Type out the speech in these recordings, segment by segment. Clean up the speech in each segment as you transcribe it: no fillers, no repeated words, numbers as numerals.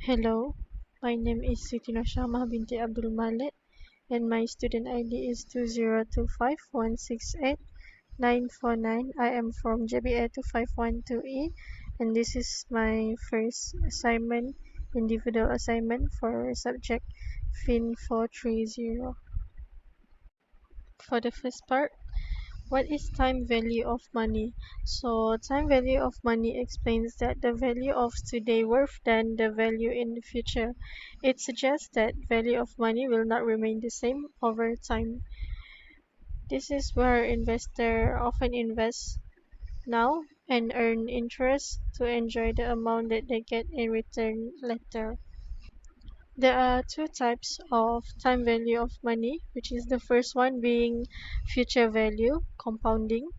Hello, my name is SYAHMAH Binti MALEK and my student ID is 2025168949. I am from JBA 2512E and this is my first assignment, individual assignment for subject FIN430. For the first part, what is time value of money? So time value of money explains that the value of today worth than the value in the future. It suggests that value of money will not remain the same over time. This is where investors often invest now and earn interest to enjoy the amount that they get in return later. There are two types of time value of money, which is the first one being future value, compounding.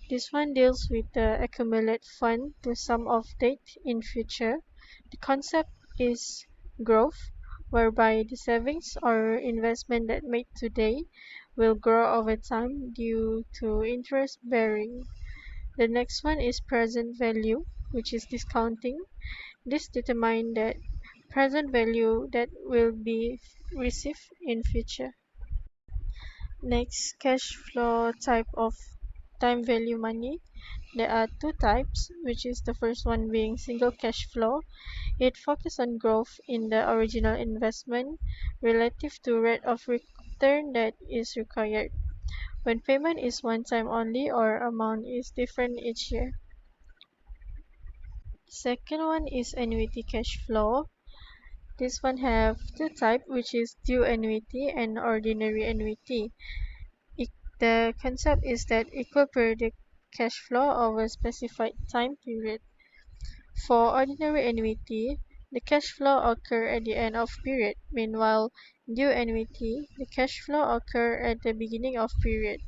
This one deals with the accumulate fund to sum of date in future. The concept is growth, whereby the savings or investment that made today will grow over time due to interest bearing. The next one is present value, which is discounting. This determines that present value that will be received in future. Next, cash flow type of time value money. There are two types, which is the first one being single cash flow. It focuses on growth in the original investment relative to rate of return that is required, when payment is one time only or amount is different each year. Second one is annuity cash flow. This one have two types, which is due annuity and ordinary annuity. The concept is that equal periodic cash flow over a specified time period. For ordinary annuity, the cash flow occur at the end of period. Meanwhile, due annuity, the cash flow occur at the beginning of period.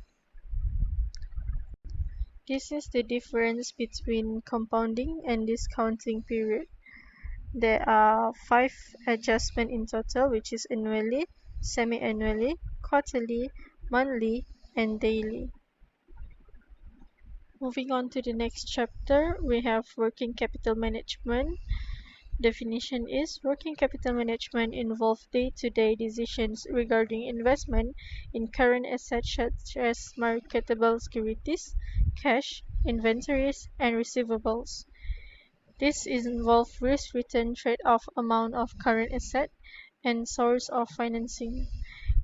This is the difference between compounding and discounting period. There are 5 adjustments in total, which is annually, semi-annually, quarterly, monthly, and daily. Moving on to the next chapter, we have working capital management. Definition is working capital management involves day-to-day decisions regarding investment in current assets such as marketable securities, cash, inventories, and receivables. This involves risk-return trade-off amount of current asset and source of financing.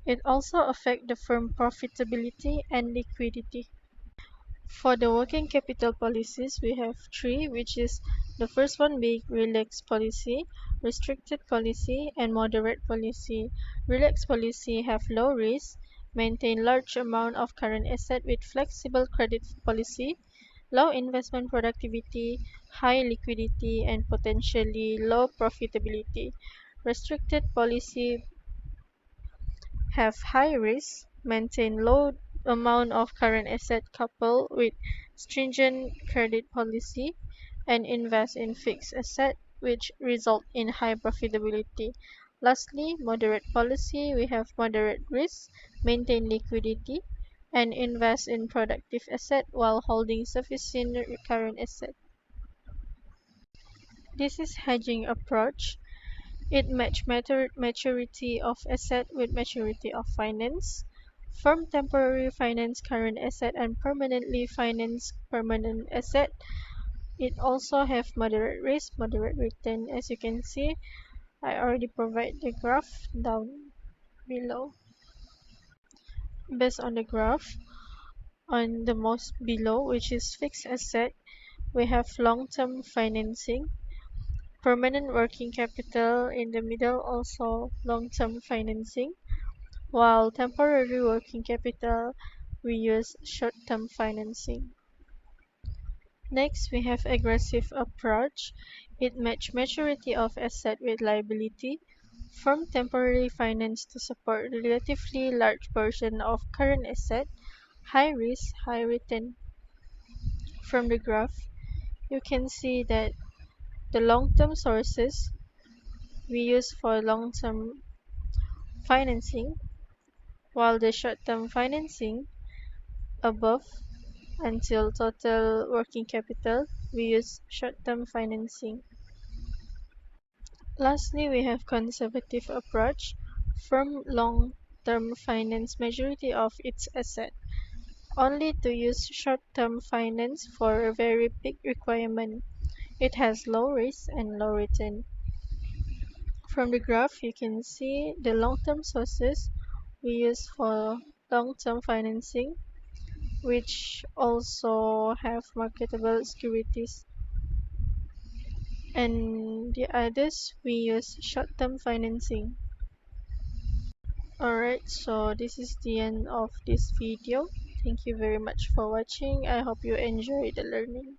It also affects the firm profitability and liquidity. For the working capital policies, we have three, which is the first one being relaxed policy, restricted policy, and moderate policy. Relaxed policy have low risk, maintain large amount of current asset with flexible credit policy, low investment productivity, high liquidity, and potentially low profitability. Restricted policy have high risk, maintain low amount of current asset coupled with stringent credit policy, and invest in fixed asset which result in high profitability. Lastly, moderate policy, we have moderate risk, maintain liquidity, and invest in productive asset while holding sufficient current asset. This is hedging approach. It match maturity of asset with maturity of finance. Firm temporary finance current asset and permanently finance permanent asset. It also have moderate risk, moderate return. As you can see, I already provide the graph down below. Based on the graph, on the most below, which is fixed asset, we have long-term financing. Permanent working capital in the middle, also long-term financing. While temporary working capital, we use short-term financing. Next, we have aggressive approach. It match maturity of asset with liability. Firm temporary finance to support relatively large portion of current asset. High risk, high return. From the graph, you can see that the long-term sources we use for long-term financing, while the short-term financing above until total working capital, we use short-term financing. Lastly, we have conservative approach. Firm long-term finance majority of its asset, only to use short-term finance for a very big requirement. It has low risk and low return. From the graph, you can see the long-term sources we use for long-term financing, which also have marketable securities, and the others we use short-term financing. Alright, so this is the end of this video. Thank you very much for watching. I hope you enjoy the learning.